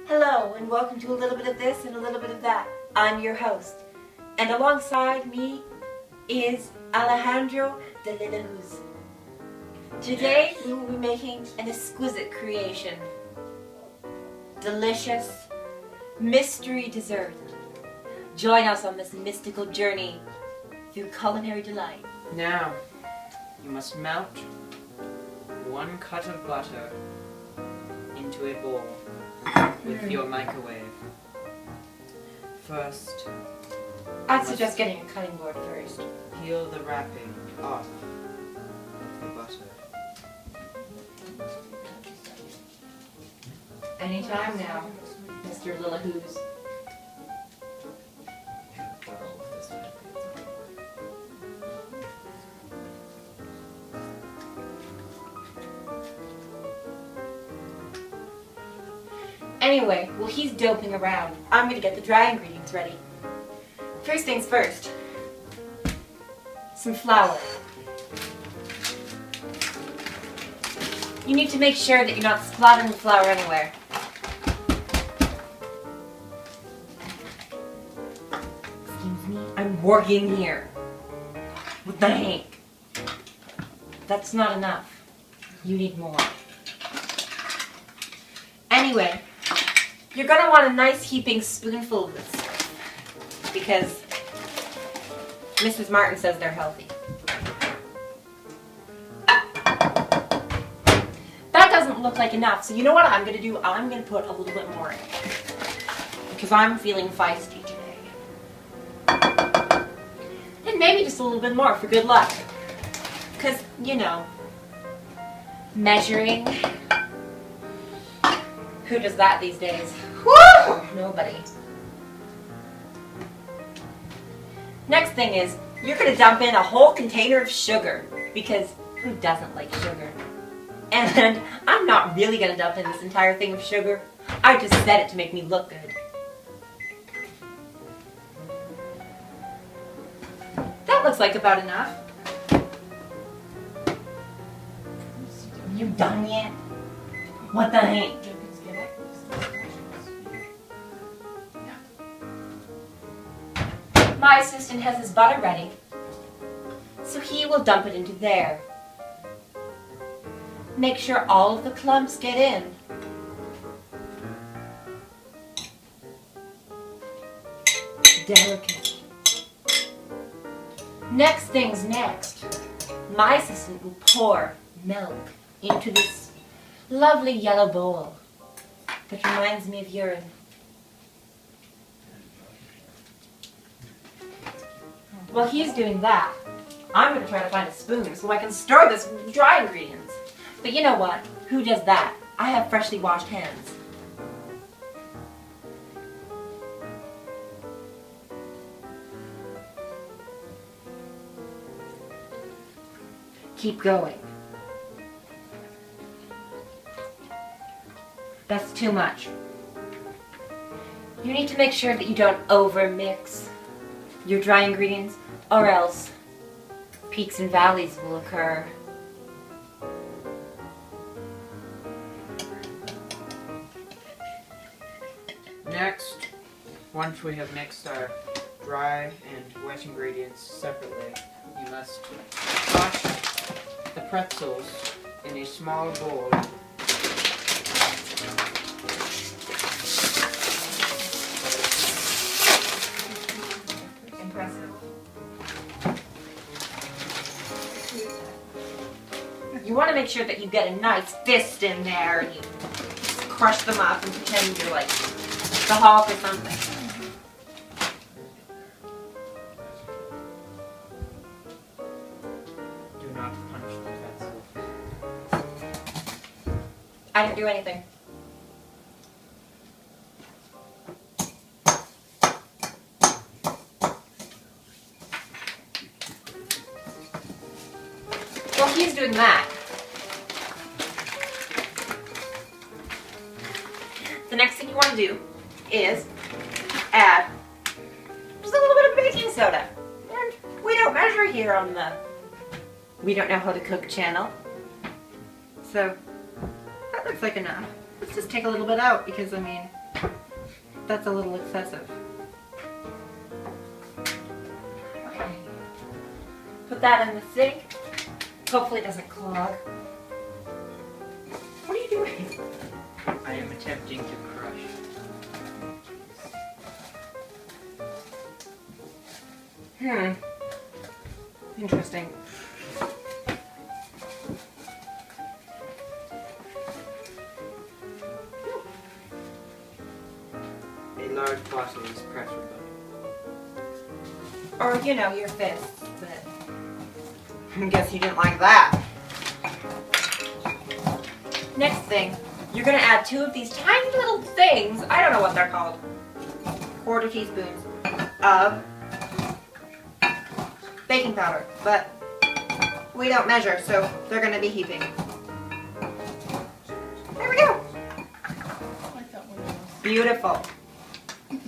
Hello, and welcome to a little bit of this and a little bit of that. I'm your host, and alongside me is Alejandro de la Luz. Today we will be making an exquisite creation. Delicious mystery dessert. Join us on this mystical journey through culinary delight. Now, you must melt 1 cut of butter into a bowl with your microwave. First, I'd suggest getting a cutting board first. peel the wrapping off of the butter. Anytime now, Mr. Lillahoos. Anyway, while he's doping around, I'm gonna get the dry ingredients ready. First things first, some flour. You need to make sure that you're not splattering the flour anywhere. Excuse me, I'm working here. What the heck? That's not enough. You need more. Anyway, you're gonna want a nice heaping spoonful of this because Mrs. Martin says they're healthy. That doesn't look like enough, so you know what I'm gonna do? I'm gonna put a little bit more in because I'm feeling feisty today. And maybe just a little bit more for good luck. Because, you know, measuring. Who does that these days? Woo! Nobody. Next thing is, you're going to dump in a whole container of sugar, because who doesn't like sugar? And I'm not really going to dump in this entire thing of sugar. I just said it to make me look good. That looks like about enough. You done yet? What the heck? My assistant has his butter ready, so he will dump it into there. Make sure all of the clumps get in. Delicate. Next thing's next. My assistant will pour milk into this lovely yellow bowl that reminds me of urine. While he's doing that, I'm going to try to find a spoon so I can stir this dry ingredients. But you know what? Who does that? I have freshly washed hands. Keep going. That's too much. You need to make sure that you don't over-mix your dry ingredients, or else peaks and valleys will occur. Next, once we have mixed our dry and wet ingredients separately, you must crush the pretzels in a small bowl. Impressive. You want to make sure that you get a nice fist in there and you crush them up and pretend you're like the Hulk or something. Do not punch the pretzel. I didn't do anything. While he's doing that, the next thing you want to do is add just a little bit of baking soda. And we don't measure here on the We Don't Know How to Cook channel. So that looks like enough. Let's just take a little bit out because, I mean, That's a little excessive. Put that in the sink. Hopefully it doesn't clog. What are you doing? I am attempting to crush. Interesting. A large bottle is preferable. Or, you know, your fists. But I guess you didn't like that. Next thing, you're gonna add 2 of these tiny little things. I don't know what they're called. 1/4 teaspoons of baking powder, but we don't measure, so they're gonna be heaping. There we go. Beautiful.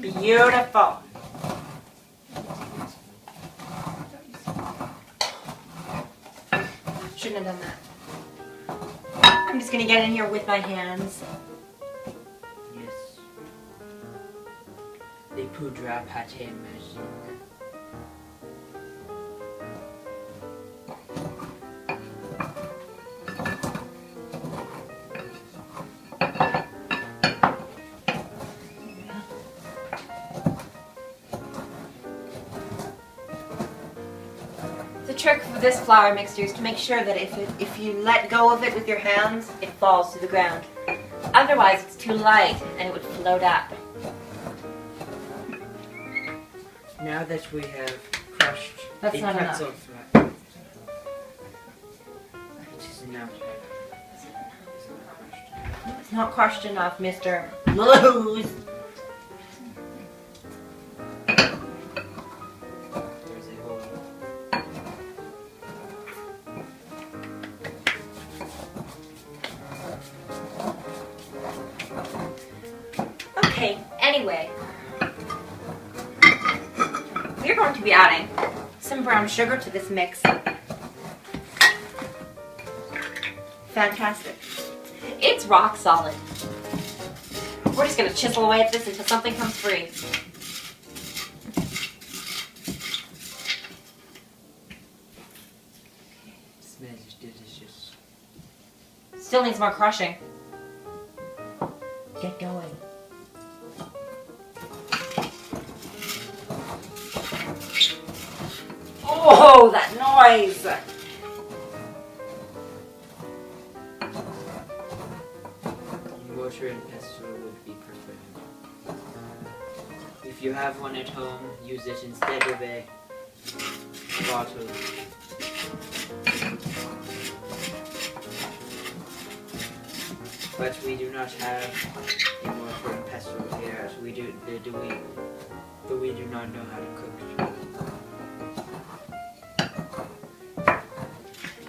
Beautiful. Shouldn't have done that. I'm just gonna get in here with my hands. Yes. Les poudres pâté magique. The trick for this flour mixture is to make sure that if you let go of it with your hands, it falls to the ground. Otherwise, it's too light and it would float up. Now that we have crushed That's the not enough. pretzel flat, it is not. It's not crushed enough, Mr. Lose. There's a hole. Okay, anyway. We're going to be adding some brown sugar to this mix. Fantastic. It's rock solid. We're just going to chisel away at this until something comes free. It smells delicious. Still needs more crushing. Get going. Oh, that noise! Water and pestle would be preferred. If you have one at home, use it instead of a bottle. But we do not have a mortar and pestle here, so we do not know how to cook.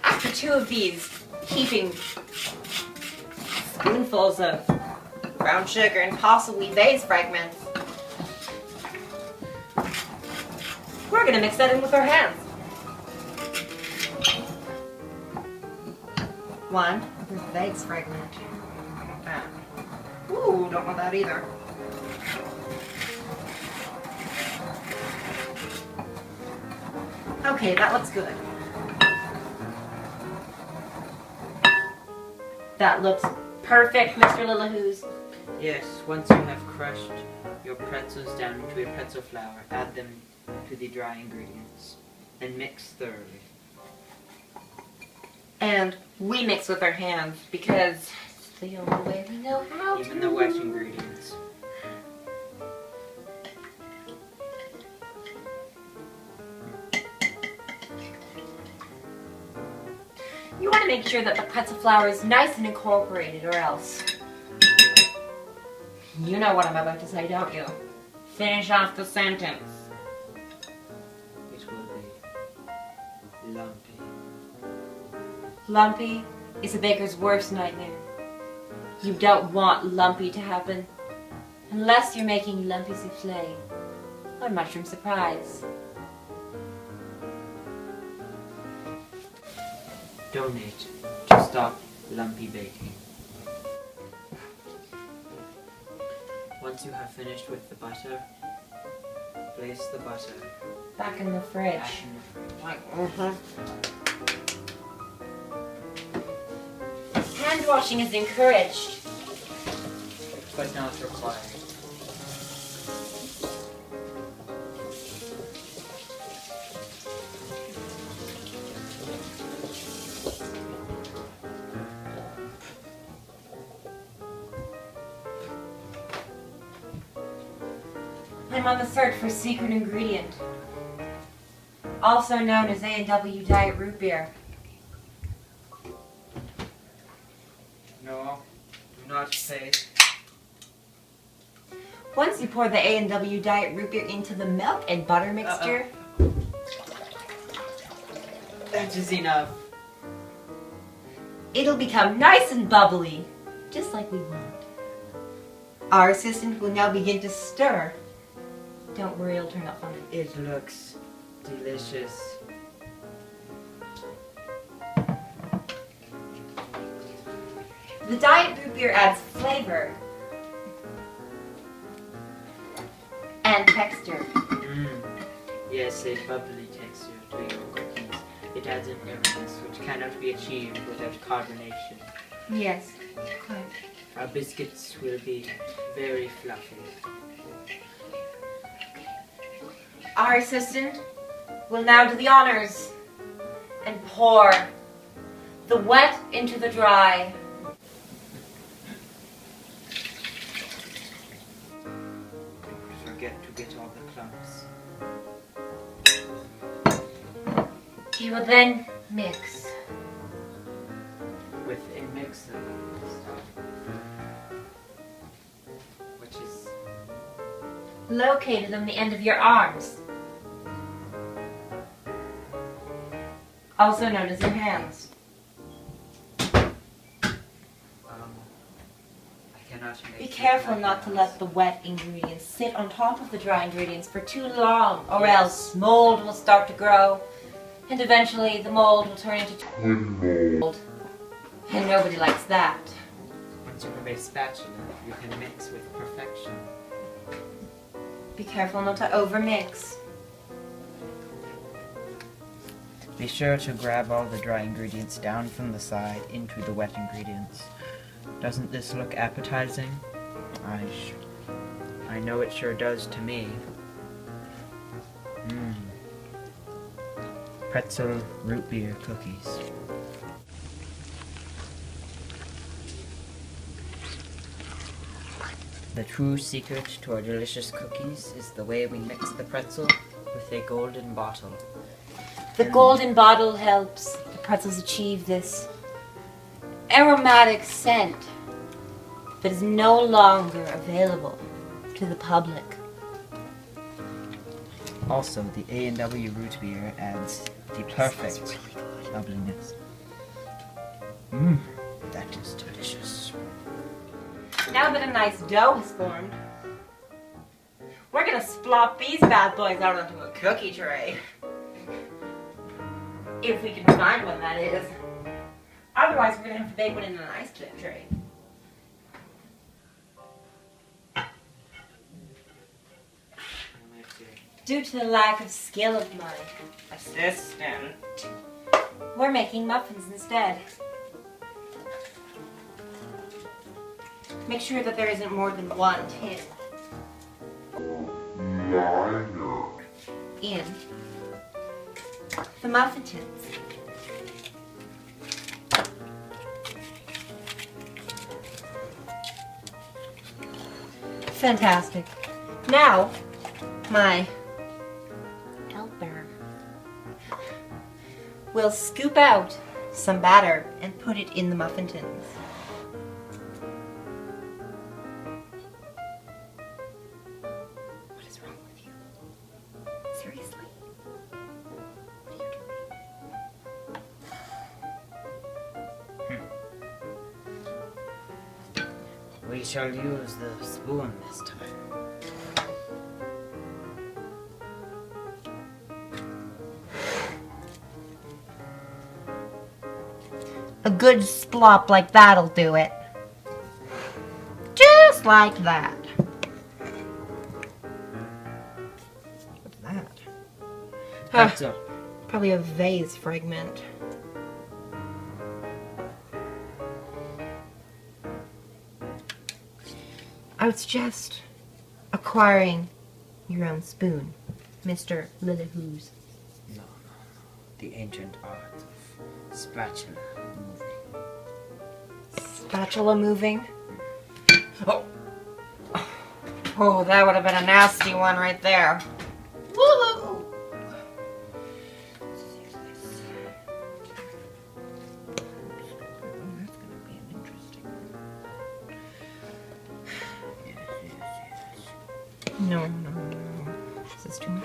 After 2 of these heaping spoonfuls of brown sugar and possibly vase fragments, we're gonna mix that in with our hands. 1 vase fragment. Ooh, don't want that either. Okay, that looks good. That looks perfect, Mr. Lillahoos. Yes, once you have crushed your pretzels down into a pretzel flour, add them to the dry ingredients and mix thoroughly. And we mix with our hands because it's the only way we know how to. Even the wet ingredients. You want to make sure that the pretzel flour is nice and incorporated, or else. You know what I'm about to say, don't you? Finish off the sentence. It will be lumpy. Lumpy is a baker's worst nightmare. You don't want lumpy to happen. Unless you're making lumpy souffle or mushroom surprise. Donate to stop lumpy baking. Once you have finished with the butter, place the butter Back in the fridge. back in the fridge. Hand washing is encouraged. But not required. I'm on the search for secret ingredient, also known as A&W Diet Root Beer. No, do not say. Once you pour the A&W Diet Root Beer into the milk and butter mixture, That is enough. it'll become nice and bubbly, just like we want. Our assistant will now begin to stir. Don't worry, it'll turn out funny. It looks delicious. The Diet Root Beer adds flavor and texture. Yes, a bubbly texture to your cookies. It adds an airness which cannot be achieved without carbonation. Yes, quite. Our biscuits will be very fluffy. Our assistant will now do the honors and pour the wet into the dry. Don't forget to get all the clumps. He will then mix. With a mixer which is Located on the end of your arms, also known as your hands. I cannot make Be it careful with my not to hands. let the wet ingredients sit on top of the dry ingredients for too long, or Yes. else mold will start to grow, and eventually the mold will turn into mold, and nobody likes that. Once you have a spatula, you can mix with perfection. Be careful not to overmix. Be sure to grab all the dry ingredients down from the side into the wet ingredients. Doesn't this look appetizing? I know it sure does to me. Pretzel root beer cookies. The true secret to our delicious cookies is the way we mix the pretzel with a golden bottle. The golden bottle helps the pretzels achieve this aromatic scent that is no longer available to the public. Also, the A&W root beer adds the perfect bubbliness. That is delicious. Now that a nice dough has formed, we're gonna splop these bad boys out onto a cookie tray. If we can find one, that is. Otherwise, we're gonna have to bake one in an ice cream tray. Due to the lack of skill of my assistant, we're making muffins instead. Make sure that there isn't more than one tin in the muffin tins. Fantastic. Now, my helper will scoop out some batter and put it in the muffin tins. What is wrong with you? Seriously? What are you doing? We shall use the spoon this time. A good splop like that'll do it. Just like that. Pretzel. Probably a vase fragment. I would suggest acquiring your own spoon, Mr. Lillihoo's. No. The ancient art of spatula moving. Spatula moving. Oh. Oh, that would have been a nasty one right there. Woo! That's gonna be an interesting one. Yes. No. This is too much.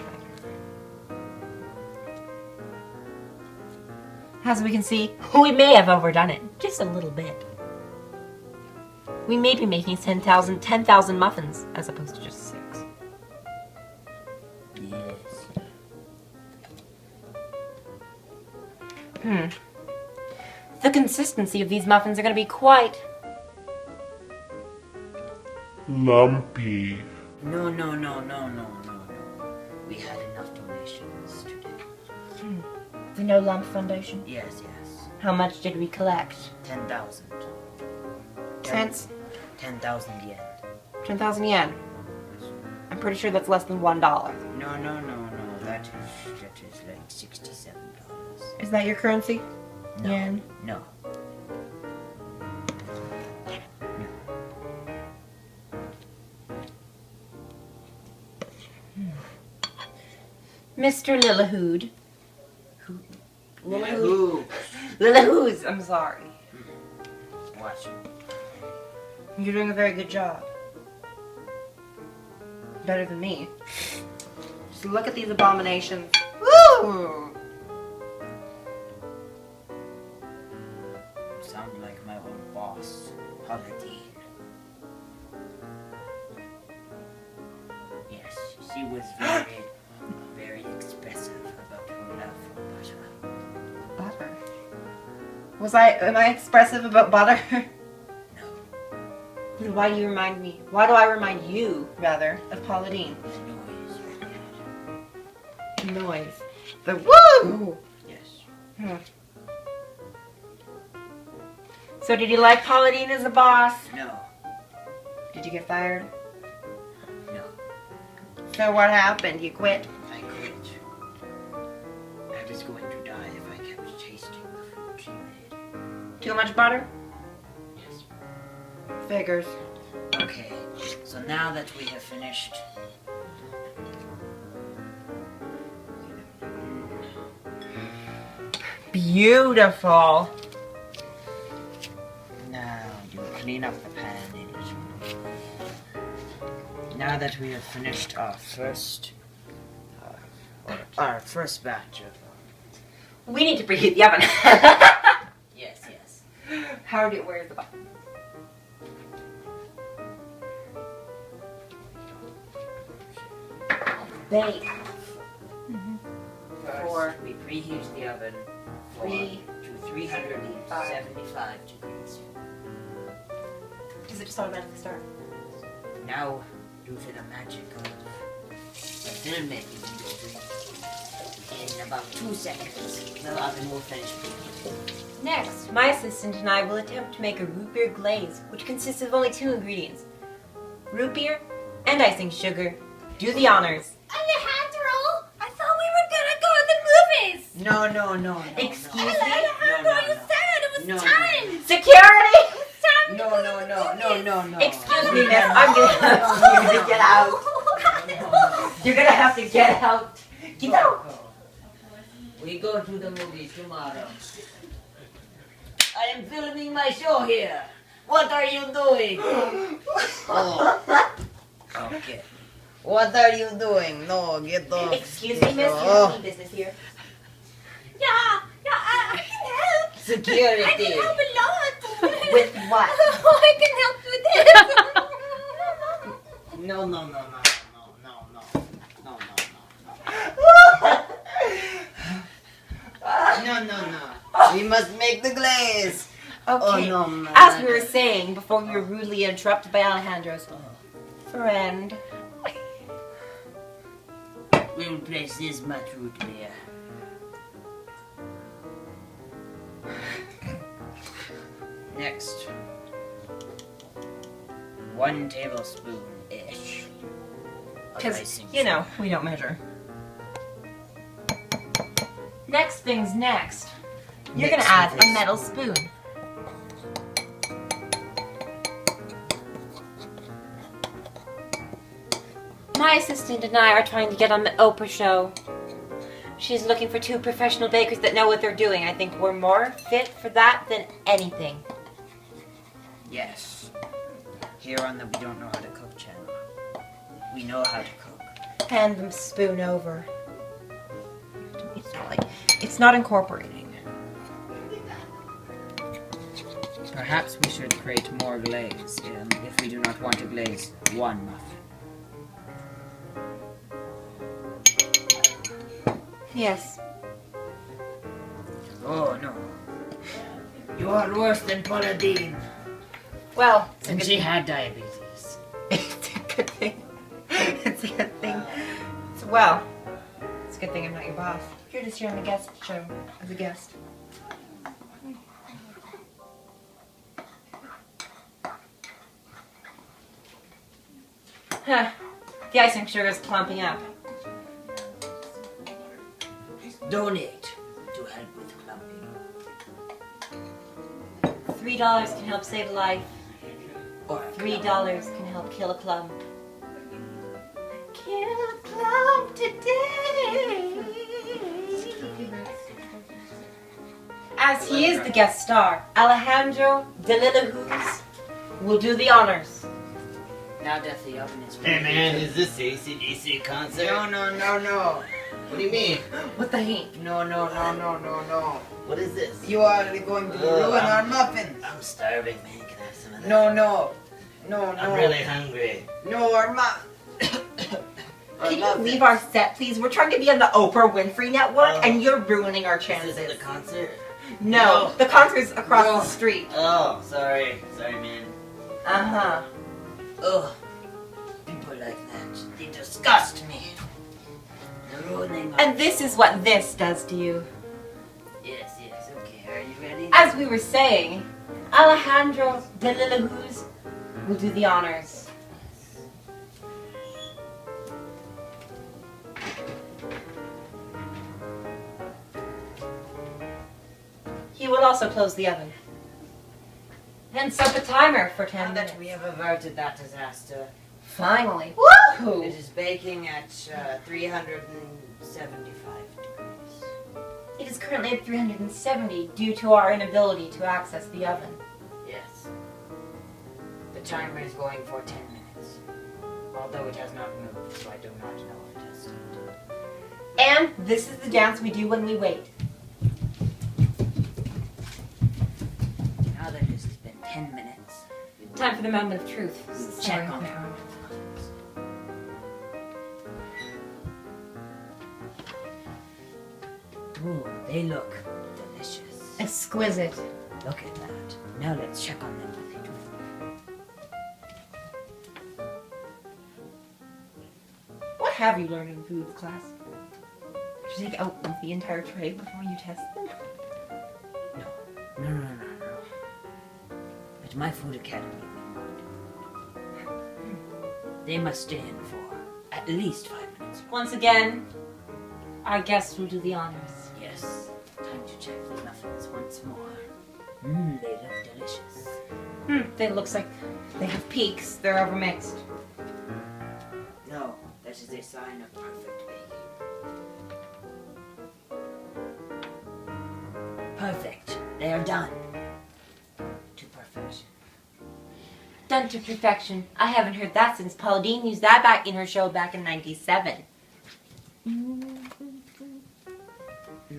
As we can see, we may have overdone it just a little bit. We may be making 10,000 muffins as opposed to just 6. Yes. The consistency of these muffins are going to be quite lumpy. No. We had enough donations today. the No Lump Foundation. Yes. How much did we collect? 10,000. Cents? 10,000 yen. 10,000 yen. I'm pretty sure that's less than $1. No. That is like $67. Is that your currency? No. Yen. No. Mr. Lillihoo. Who? Lillihoo's, I'm sorry. Watch. You're doing a very good job. Better than me. Just look at these abominations. Woo! Sound like my old boss, Poverty. Yes, she was very expressive about her love for butter. Butter? Am I expressive about butter? No. Why do you remind me? Why do I remind you, rather, of Pauline? The noise. Noise. The woo! Yes. So did you like Pauline as a boss? No. Did you get fired? No. So what happened? You quit? I quit. I was going to die if I kept tasting the food she made. Too much butter? Yes. Figures. Okay, so now that we have finished... Beautiful. Now you clean up the pan in it. Now that we have finished our first batch of... We need to preheat the oven. Yes. Where's the button? Bake. First, we preheat the oven to 375 degrees. Does it just automatically start? Now, due to the magic of the filmmaking industry, in about 2 seconds, the oven will finish preheating. Next, my assistant and I will attempt to make a root beer glaze, which consists of only 2 ingredients. Root beer and icing sugar. Do the honors. Alejandro, I thought we were gonna go to the movies. No. Excuse me? Alejandro, No. you said it was No. time. Security! It's time to No. go to the movies. Excuse me, miss. I'm gonna have to get out. You're gonna have to get out. Get out. We go to the movies tomorrow. I am filming my show here. What are you doing? Oh. Okay. What are you doing? No, get off. Excuse me, miss. You Oh. have any business here? Yeah, I can help. Security. I can help a lot. With what? I can help with this. No. No. We must make the glaze. Okay. Oh, no. As we were saying before we were rudely interrupted by Alejandro's friend. We we will place this much root beer. Next, 1 tablespoon-ish of Because, icing you know, sugar. we don't measure. Next thing's next. You're Mix gonna add with a this metal spoon. spoon. My assistant and I are trying to get on the Oprah show. She's looking for 2 professional bakers that know what they're doing. I think we're more fit for that than anything. Yes. Here on the We Don't Know How to Cook channel, we know how to cook. Hand them spoon over. It's not incorporating. Perhaps we should create more glaze if we do not want to glaze 1 muffin. Yes. Oh no. You are worse than Paula Dean. Well, And she had diabetes. it's a good thing. It's a good thing. It's a good thing I'm not your boss. You're just here on the guest show as a guest. Huh. The icing sugar is clumping up. Donate to help with clumping. $3 can help save a life. Or $3 can help kill a clump. Kill a clump today. As he is the guest star, Alejandro de Lillahoo's will do the honors. Now that the oven is Hey man, is this AC/DC concert? No. What do you mean? What the heck? No. What is this? You are going to ruin our muffins. I'm starving, man. Can I have some of that? No. I'm really hungry. No, our muffins. Can you leave our set, please? We're trying to be on the Oprah Winfrey Network, Oh. and you're ruining our This chances. isn't a concert? No, No. the concert's across No. the street. Oh, sorry. Sorry, man. Uh-huh. Ugh. People like that, they disgust me. They're ruining my... And this is what this does to you. Yes, okay. Are you ready? As we were saying, Alejandro de Lillahoo's will do the honors. He will also close the oven. And set the timer for 10 Now minutes. that we have averted that disaster, Finally. it Woohoo! is baking at 375 degrees. It is currently at 370 due to our inability to access the oven. Yes. The timer is going for 10 minutes. Although it has not moved, so I do not know if it has stopped. And this is the dance we do when we wait. Now that this has been 10 minutes, we will Time for the moment of truth. check Sorry, on my them. arm. Ooh, they look delicious. Exquisite. Look at that. Now let's check on them with it. What have you learned in foods class? Did you take out the entire tray before you test them? No. At my food academy, they must stay in for at least 5 minutes. Once again, our guests will do the honors. Yes. Time to check the muffins once more. They look delicious. They looks like they have peaks. They're overmixed. No, that is a sign of perfect baking. Perfect. They are done. To perfection. Done to perfection. I haven't heard that since Paula Dean used that back in her show back in '97.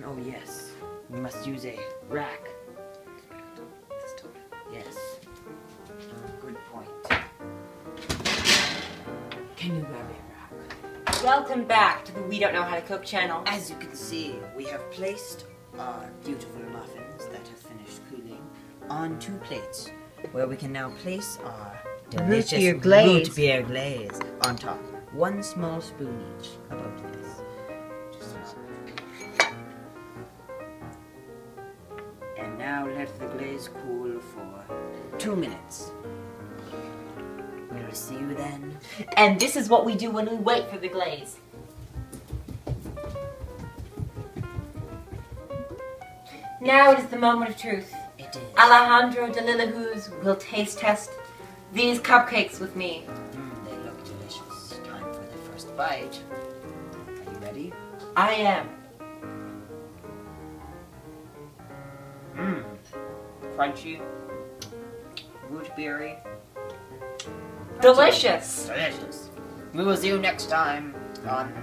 Oh yes. We must use a rack. Yes. Good point. Can you grab a rack? Welcome back to the We Don't Know How to Cook channel. As you can see, we have placed our beautiful muffins that have finished cooling on 2 plates, where we can now place our delicious beer glaze. root beer glaze on top. 1 small spoon each, about this. And now let the glaze cool for 2 minutes. We'll see you then. And this is what we do when we wait for the glaze. Now it is the moment of truth. It is. Alejandro de Lillahoo's will taste test these cupcakes with me. They look delicious. Time for the first bite. Are you ready? I am. Crunchy. Root berry. Delicious. Delicious. We will see you next time on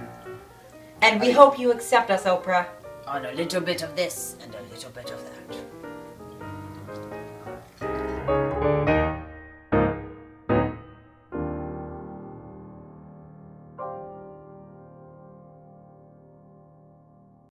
And we hope you accept us, Oprah. a little bit of this and a little bit of that.